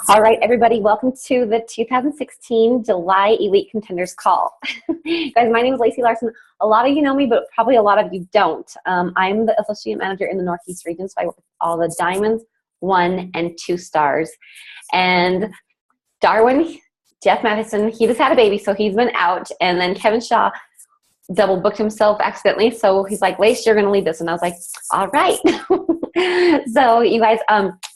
All right, everybody, welcome to the 2016 July Elite Contenders call. Guys, my name is Lacey Larson. A lot of you know me, but probably a lot of you don't. I'm the associate manager in the Northeast region, so I work with all the Diamonds, 1 and 2 stars. And Darwin, Jeff Matheson, he just had a baby, so he's been out. And then Kevin Shaw double booked himself accidentally, so he's like, Lace, you're gonna lead this. And I was like, all right. So you guys,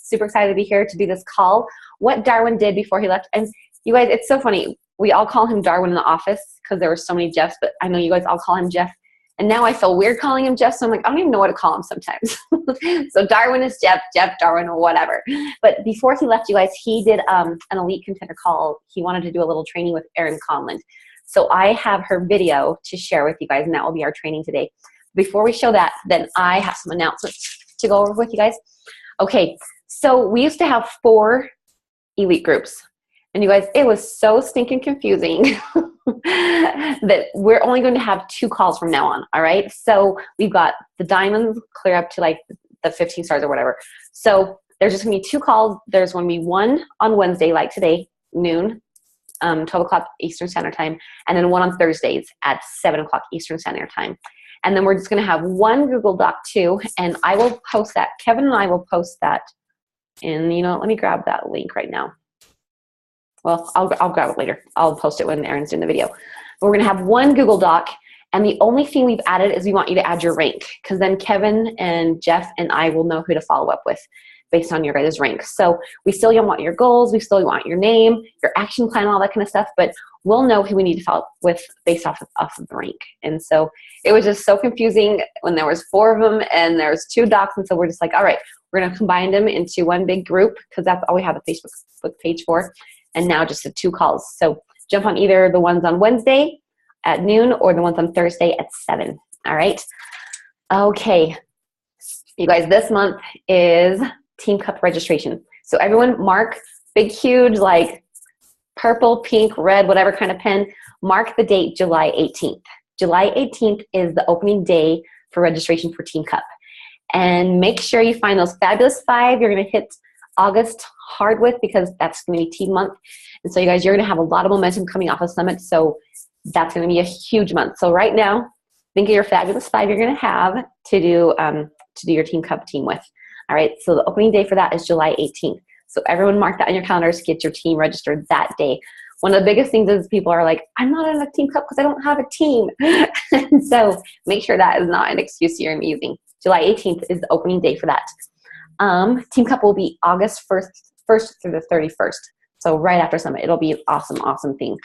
super excited to be here to do this call. What Darwin did before he left, and you guys, it's so funny. We all call him Darwin in the office because there were so many Jeffs, but I know you guys all call him Jeff. And now I feel weird calling him Jeff, so I'm like, I don't even know what to call him sometimes. So Darwin is Jeff, Darwin, or whatever. But before he left, you guys, he did an Elite Contender call. He wanted to do a little training with Erin Conlon. So I have her video to share with you guys, and that will be our training today. Before we show that, then I have some announcements to go over with you guys. Okay, so we used to have 4 elite groups. And you guys, it was so stinking confusing that we're only going to have 2 calls from now on, all right? So we've got the Diamonds clear up to like the 15 stars or whatever. So there's just going to be 2 calls. There's going to be one on Wednesday, like today, noon, 12 o'clock Eastern Standard Time, and then one on Thursdays at 7 o'clock Eastern Standard Time. And then we're just going to have one Google Doc too, and I will post that. Kevin and I will post that. And, you know, let me grab that link right now. Well, I'll grab it later. I'll post it when Erin's doing the video. But we're going to have one Google Doc, and the only thing we've added is we want you to add your rank, because then Kevin and Jeff and I will know who to follow up with based on your guys' rank. So we still want your goals, we still want your name, your action plan, all that kind of stuff, but we'll know who we need to follow up with based off of the rank. And so it was just so confusing when there was 4 of them and there's 2 docs, and so we're just like, all right, we're going to combine them into one big group, because that's all we have a Facebook page for, and now just the 2 calls. So jump on either the ones on Wednesday at noon or the ones on Thursday at 7. All right. Okay. You guys, this month is Team Cup registration. So everyone mark big, huge, like purple, pink, red, whatever kind of pen, mark the date July 18th. July 18th is the opening day for registration for Team Cup. And make sure you find those fabulous 5 you're going to hit August hard with, because that's going to be team month. And so you guys, you're going to have a lot of momentum coming off of Summit. So that's going to be a huge month. So right now, think of your fabulous 5 you're going to have to do your Team Cup team with. All right. So the opening day for that is July 18th. So everyone mark that on your calendars, get your team registered that day. One of the biggest things is people are like, I'm not in a Team Cup because I don't have a team. And so make sure that is not an excuse you're using. July 18th is the opening day for that. Team Cup will be August 1st through the 31st. So right after Summit, it'll be an awesome, awesome thing.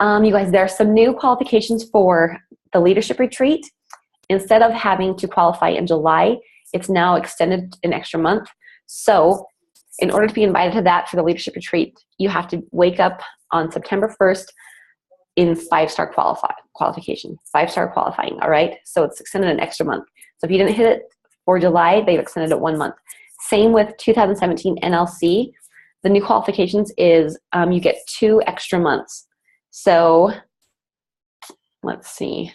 You guys, there are some new qualifications for the leadership retreat. Instead of having to qualify in July, it's now extended an extra month. So in order to be invited to that for the leadership retreat, you have to wake up on September 1st in 5-star qualification, 5-star qualifying, all right? So it's extended an extra month. So if you didn't hit it for July, they've extended it 1 month. Same with 2017 NLC. The new qualifications is you get 2 extra months. So let's see.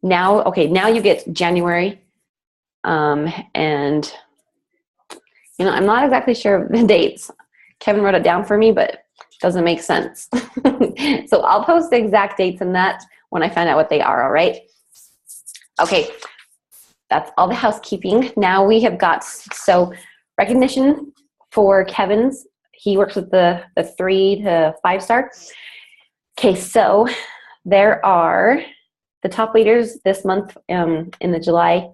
Now you get January, and you know, I'm not exactly sure of the dates. Kevin wrote it down for me, but it doesn't make sense. So I'll post the exact dates in that when I find out what they are, all right? Okay, that's all the housekeeping. Now we have got, so recognition for Kevin's, he works with the 3 to 5-star. Okay, so there are the top leaders this month in the July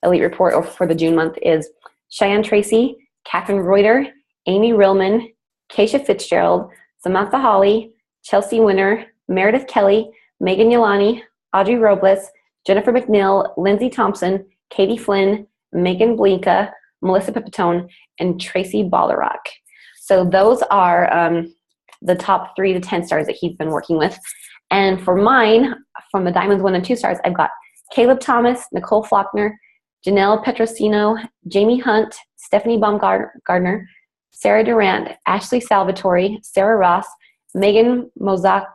Elite Report, or for the June month, is Cheyenne Tracy, Catherine Reuter, Amy Rillman, Keisha Fitzgerald, Samantha Hawley, Chelsea Winner, Meredith Kelly, Megan Yolani, Audrey Robles, Jennifer McNeil, Lindsay Thompson, Katie Flynn, Megan Blinka, Melissa Pipitone, and Tracy Ballerock. So those are the top 3 to 10 stars that he's been working with. And for mine, from the Diamonds 1 and 2 stars, I've got Caleb Thomas, Nicole Faulkner, Janelle Petrosino, Jamie Hunt, Stephanie Baumgardner, Sarah Durant, Ashley Salvatore, Sarah Ross, Megan Mozak.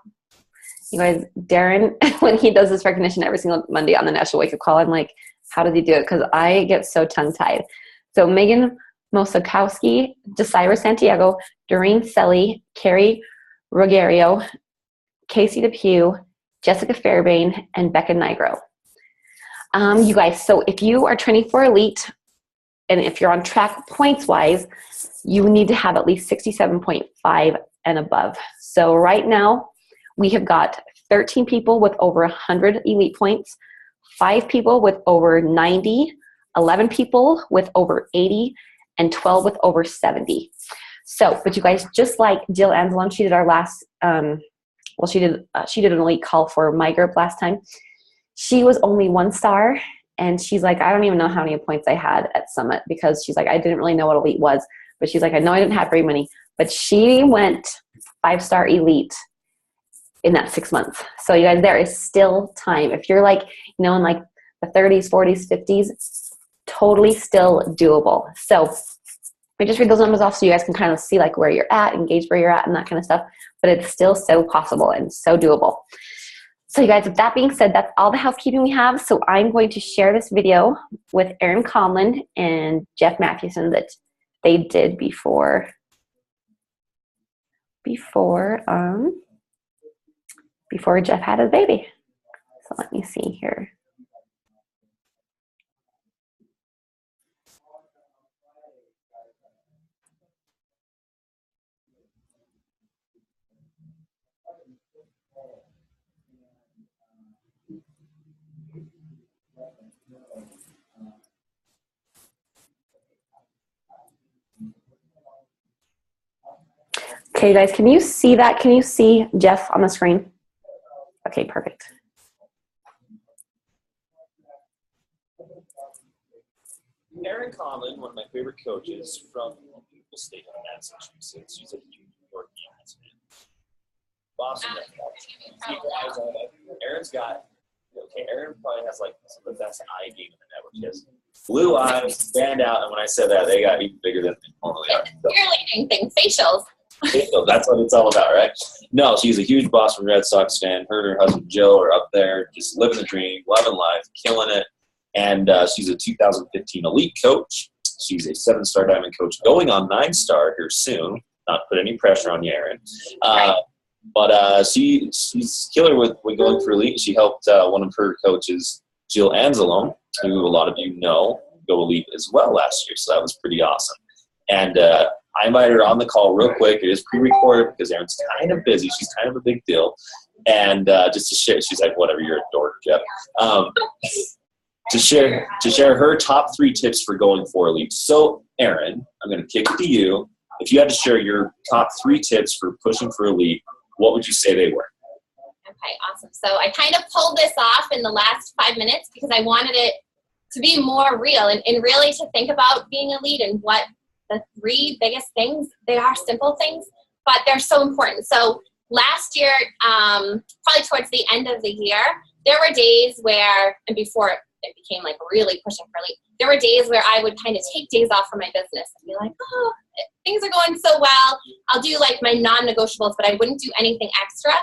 You guys, Darren, when he does this recognition every single Monday on the National Wake Up Call, I'm like, how does he do it? Because I get so tongue-tied. So Megan Mosakowski, Desira Santiago, Doreen Selly, Carrie Rogerio, Casey Depew, Jessica Fairbairn, and Becca Nigro. You guys, so if you are training for elite, and if you're on track points-wise, you need to have at least 67.5 and above. So right now, we have got 13 people with over 100 elite points, 5 people with over 90, 11 people with over 80, and 12 with over 70. So, but you guys, just like Jill Anzalone, she did our last, she did an elite call for my group last time. She was only 1 star, and she's like, I don't even know how many points I had at Summit, because she's like, I didn't really know what elite was, but she's like, I know I didn't have very many, but she went 5-star elite in that 6 months. So you guys, there is still time. If you're like, you know, in like the 30s, 40s, 50s, totally still doable. So I just read those numbers off so you guys can kind of see like where you're at, engage where you're at and that kind of stuff, but it's still so possible and so doable. So you guys, with that being said, that's all the housekeeping we have. So I'm going to share this video with Erin Conlon and Jeff Mathewson that they did before Jeff had his baby. So let me see here. Okay, guys, can you see that? Can you see Jeff on the screen? Okay, perfect. Erin Conlon, one of my favorite coaches from the beautiful state of Massachusetts. She's a huge New York Yankees fan. Boston. Erin's got, okay, Erin probably has like some of the best eye game in the network. She has blue eyes, stand out, and when I said that, they got even bigger than they normally are. Cheerleading thing, facials. So that's what it's all about, right? No, she's a huge Boston Red Sox fan. Her and her husband Jill are up there just living the dream, loving life, killing it. And she's a 2015 elite coach. She's a 7-star diamond coach going on 9-star here soon. Not put any pressure on you, Erin. But she's killer with going for elite. She helped one of her coaches, Jill Anzalone, who a lot of you know, go elite as well last year. So that was pretty awesome. And I invited her on the call real quick. It is pre-recorded because Erin's kind of busy. She's kind of a big deal. And just to share, she's like, whatever, you're a dork, Jeff. To share her top 3 tips for going for elite. So, Erin, I'm going to kick it to you. If you had to share your top 3 tips for pushing for elite, what would you say they were? Okay, awesome. So I kind of pulled this off in the last 5 minutes because I wanted it to be more real and really to think about being elite and what the 3 biggest things. They are simple things, but they're so important. So last year, probably towards the end of the year, there were days where, and before it became like really pushing for elite, there were days where I would kind of take days off from my business and be like, oh, things are going so well. I'll do like my non-negotiables, but I wouldn't do anything extra.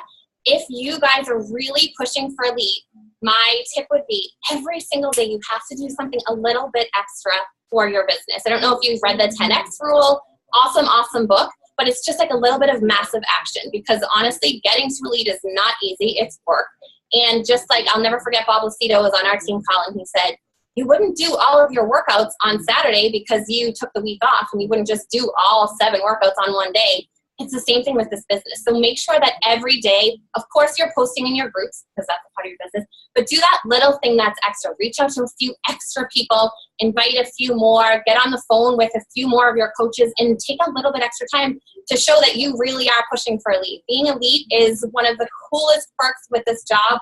If you guys are really pushing for elite, my tip would be every single day you have to do something a little bit extra for your business. I don't know if you've read the 10X rule. Awesome book, but it's just like a little bit of massive action because honestly, getting to elite is not easy. It's work. And just like, I'll never forget Bob Lucido was on our team call and he said, you wouldn't do all of your workouts on Saturday because you took the week off and you wouldn't just do all 7 workouts on one day. It's the same thing with this business. So make sure that every day, of course, you're posting in your groups because that's a part of your business, but do that little thing that's extra. Reach out to a few extra people, invite a few more, get on the phone with a few more of your coaches and take a little bit extra time to show that you really are pushing for elite. Being elite is one of the coolest perks with this job.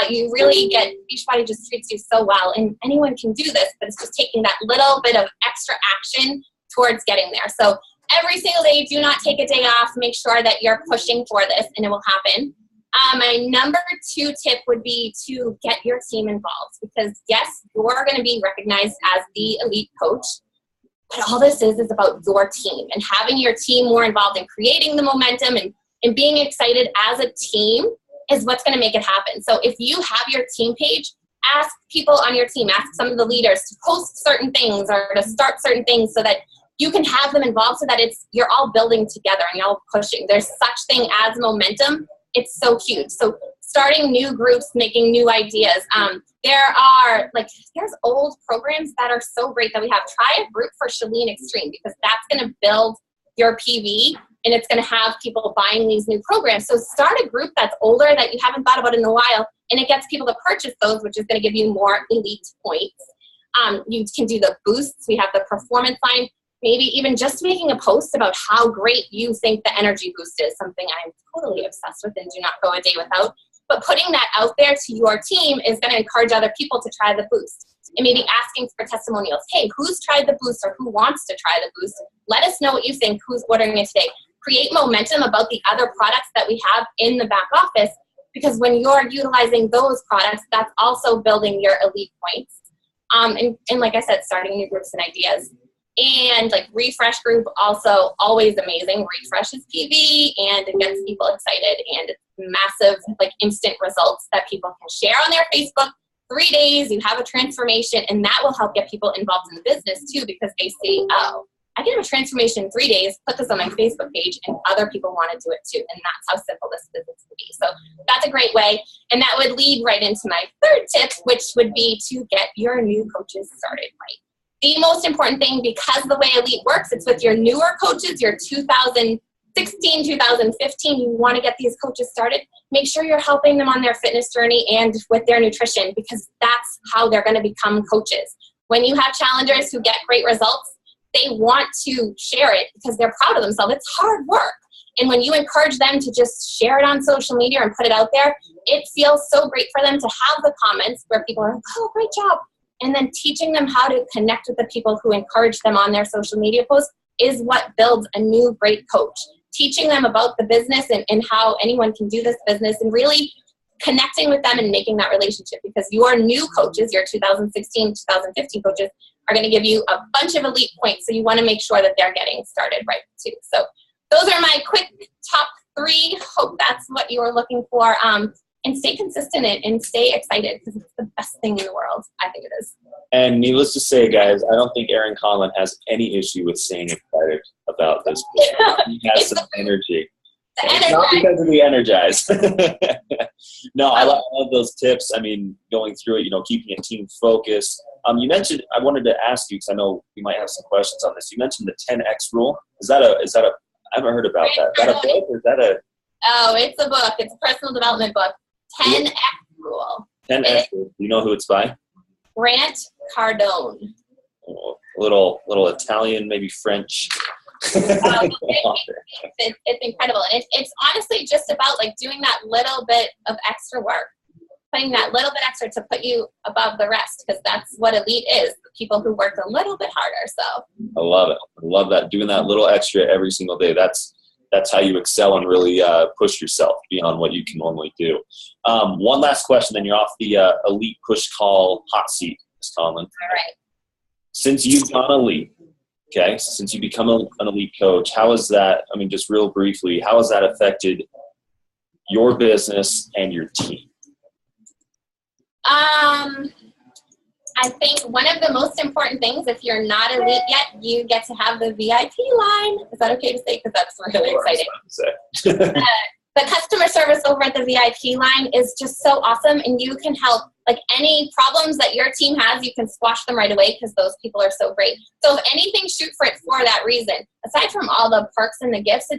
You really get, Beachbody just treats you so well, and anyone can do this, but it's just taking that little bit of extra action towards getting there. So every single day, do not take a day off. Make sure that you're pushing for this, and it will happen. My number 2 tip would be to get your team involved because, yes, you're going to be recognized as the elite coach, but all this is about your team and having your team more involved in creating the momentum and being excited as a team is what's going to make it happen. So if you have your team page, ask people on your team, ask some of the leaders to post certain things or to start certain things so that you can have them involved so that you're all building together and you're all pushing. There's such thing as momentum. It's so huge. So starting new groups, making new ideas. There's old programs that are so great that we have. Try a group for Chalene Extreme, because that's going to build your PV and it's going to have people buying these new programs. So start a group that's older that you haven't thought about in a while, and it gets people to purchase those, which is going to give you more elite points. You can do the boosts. We have the performance line. Maybe even just making a post about how great you think the energy boost is, something I'm totally obsessed with and do not go a day without. But putting that out there to your team is going to encourage other people to try the boost. And maybe asking for testimonials. Hey, who's tried the boost or who wants to try the boost? Let us know what you think. Who's ordering it today? Create momentum about the other products that we have in the back office, because when you're utilizing those products, that's also building your elite points. And like I said, starting new groups and ideas. And like refresh group, also always amazing. Refresh is PV and it gets people excited, and it's massive, like instant results that people can share on their Facebook. 3 days, you have a transformation, and that will help get people involved in the business too, because they see, oh, I can have a transformation in 3 days, put this on my Facebook page, and other people want to do it too. And that's how simple this business can be. So that's a great way. And that would lead right into my third tip, which would be to get your new coaches started right. The most important thing, because the way Elite works, it's with your newer coaches, your 2016, 2015, you want to get these coaches started. Make sure you're helping them on their fitness journey and with their nutrition, because that's how they're going to become coaches. When you have challengers who get great results, they want to share it because they're proud of themselves. It's hard work. And when you encourage them to just share it on social media and put it out there, it feels so great for them to have the comments where people are, oh, great job. And then teaching them how to connect with the people who encourage them on their social media posts is what builds a new great coach. Teaching them about the business and how anyone can do this business, and really connecting with them and making that relationship, because your new coaches, your 2016, 2015 coaches, are going to give you a bunch of elite points. So you want to make sure that they're getting started right too. So those are my quick top 3. Hope that's what you were looking for. And stay consistent and stay excited, because it's the best thing in the world. I think it is. And needless to say, guys, I don't think Aaron Conlon has any issue with staying excited about this. He has some energy. It's not because of the energize. No, I love those tips. I mean, going through it, keeping a team focused. You mentioned, I wanted to ask you, because I know we might have some questions on this. You mentioned the 10X rule. Is that a, I haven't heard about that. Is that a book or is that a? Oh, it's a book. It's a personal development book. 10X rule. 10X rule. Do you know who it's by? Grant Cardone. Oh, little Italian, maybe French. It's incredible. It's honestly just about like doing that little bit of extra work, putting that little bit extra to put you above the rest, because that's what elite is, the people who work a little bit harder. So I love it. I love that. Doing that little extra every single day. That's how you excel and really push yourself beyond what you can normally do. One last question, then you're off the elite push call hot seat, Ms. Conlon. All right. Since you've gone elite, okay, since you become an elite coach, how has that, just real briefly, how has that affected your business and your team? I think one of the most important things, if you're not elite yet, you get to have the VIP line. Is that okay to say? Because that's really exciting. The customer service over at the VIP line is just so awesome, and you can help. Like any problems that your team has, you can squash them right away, because those people are so great. So if anything, shoot for it for that reason. Aside from all the perks and the gifts,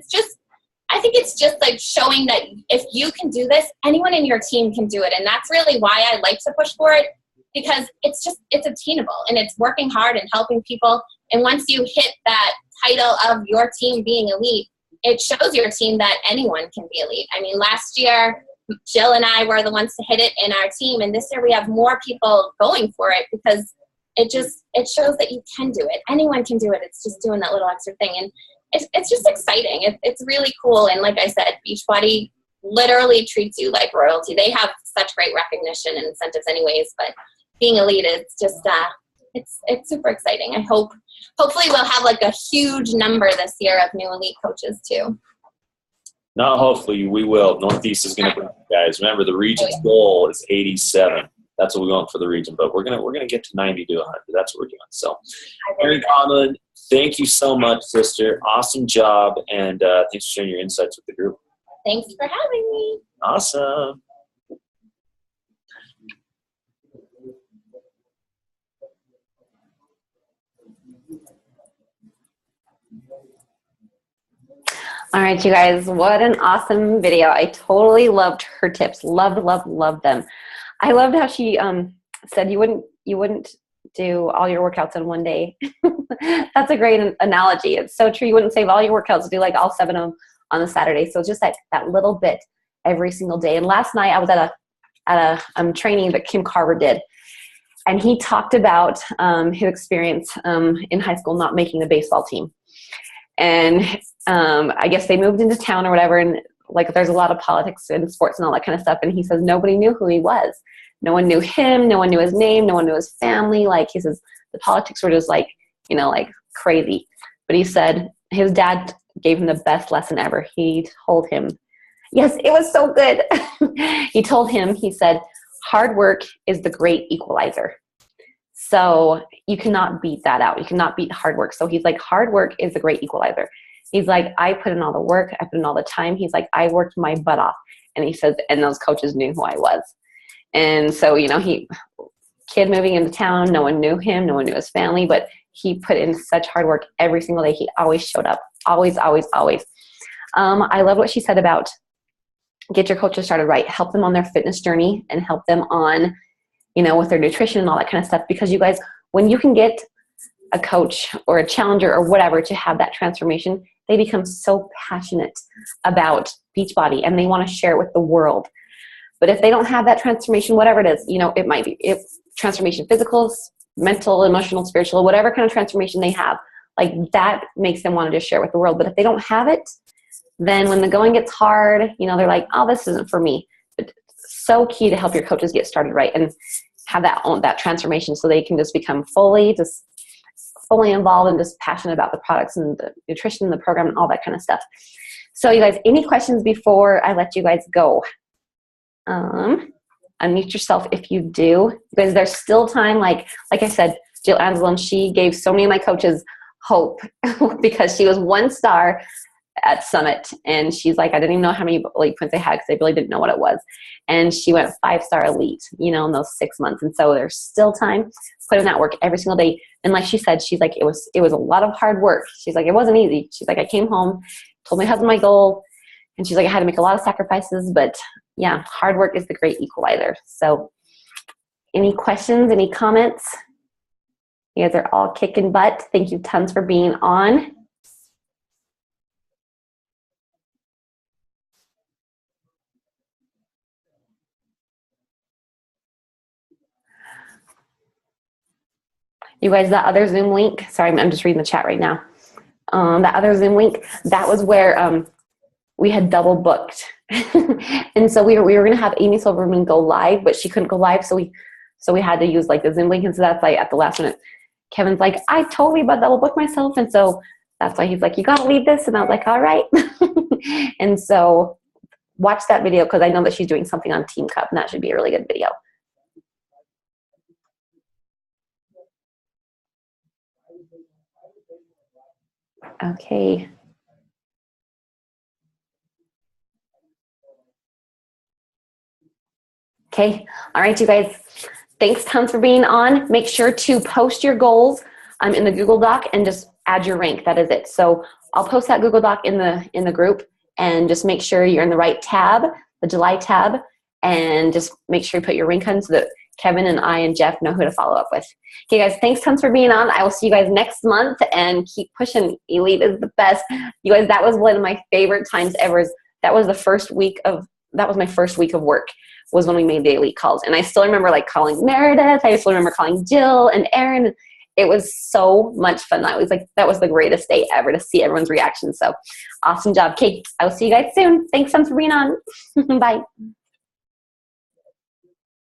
I think it's just like showing that if you can do this, anyone in your team can do it. And that's really why I like to push for it, because it's attainable and it's working hard and helping people. And once you hit that title of your team being elite, it shows your team that anyone can be elite. Last year, Jill and I were the ones to hit it in our team, and this year we have more people going for it, because it shows that you can do it. Anyone can do it. It's just doing that little extra thing, and it's just exciting. It's really cool. And like I said, Beachbody literally treats you like royalty. They have such great recognition and incentives anyways, but being elite is just it's super exciting. Hopefully we'll have like a huge number this year of new elite coaches too. Not hopefully, we will. Northeast is going to bring you guys. Remember, the region's goal is 87. That's what we want for the region, but we're gonna get to 90 to 100. That's what we're doing. So, Aaron Conlon, thank you so much, sister. Awesome job, and thanks for sharing your insights with the group. Thanks for having me. Awesome. All right, you guys, what an awesome video. I totally loved her tips. Loved them. I loved how she said you wouldn't do all your workouts in one day. That's a great analogy. It's so true. You wouldn't save all your workouts, do like all 7 of them on a Saturday. So just that little bit every single day. And last night I was at a training that Kim Carver did. And he talked about his experience in high school not making the baseball team. And I guess they moved into town or whatever, and like there's a lot of politics in sports and all that kind of stuff. And he says nobody knew who he was. No one knew him. No one knew his name. No one knew his family. Like he says the politics were just like, like crazy. But he said his dad gave him the best lesson ever. He told him, yes, it was so good. He told him, he said, hard work is the great equalizer. So you cannot beat that out. You cannot beat hard work. So he's like, hard work is the great equalizer. He's like, I put in all the work. I put in all the time. He's like, I worked my butt off. And he says, and those coaches knew who I was. And so, kid moving into town, no one knew him. No one knew his family, but he put in such hard work every single day. He always showed up. Always. I love what she said about get your coaches started right. Help them on their fitness journey and help them on, with their nutrition and all that kind of stuff. Because you guys, when you can get a coach or a challenger or whatever to have that transformation, they become so passionate about Beachbody and they want to share it with the world. But if they don't have that transformation, whatever it is, it might be transformation, physical, mental, emotional, spiritual, whatever kind of transformation they have, like that makes them want to just share with the world. But if they don't have it, then when the going gets hard, they're like, oh, this isn't for me. But it's so key to help your coaches get started right and have that transformation so they can just become fully involved and just passionate about the products and the nutrition, the program, and all that kind of stuff. So you guys, any questions before I let you guys go? Unmute yourself if you do, because there's still time. Like I said, Jill Anselm, she gave so many of my coaches hope because she was 1 star at Summit, and she's like, I didn't even know how many elite points I had because I really didn't know what it was. And she went 5-star elite, in those 6 months. And so there's still time. Put in that work every single day. And like she said, she's like, it was a lot of hard work. She's like, it wasn't easy. She's like, I came home, told my husband my goal, and she's like, I had to make a lot of sacrifices, but yeah, hard work is the great equalizer. So any questions, any comments? You guys are all kicking butt. Thank you tons for being on. You guys, that other Zoom link, sorry, I'm just reading the chat right now. That other Zoom link, that was where we had double booked. And so we were going to have Amy Silverman go live, but she couldn't go live. So we had to use like the Zoom link. And so that's like at the last minute, Kevin's like, I totally but double booked myself. And so that's why he's like, you got to leave this. And I was like, all right. And so watch that video because I know that she's doing something on Team Cup and that should be a really good video. Okay. Okay. All right, you guys. Thanks tons for being on. Make sure to post your goals in the Google Doc and just add your rank. That is it. So I'll post that Google Doc in the group and just make sure you're in the right tab, the July tab, and just make sure you put your rank on so that Kevin and I and Jeff know who to follow up with. Okay, guys, thanks tons for being on. I will see you guys next month and keep pushing. Elite is the best. You guys, that was one of my favorite times ever. That was my first week of work was when we made the elite calls. And I still remember like calling Meredith. I still remember calling Jill and Aaron. It was so much fun. That was the greatest day ever to see everyone's reaction. So awesome job. Okay, I will see you guys soon. Thanks tons for being on. Bye.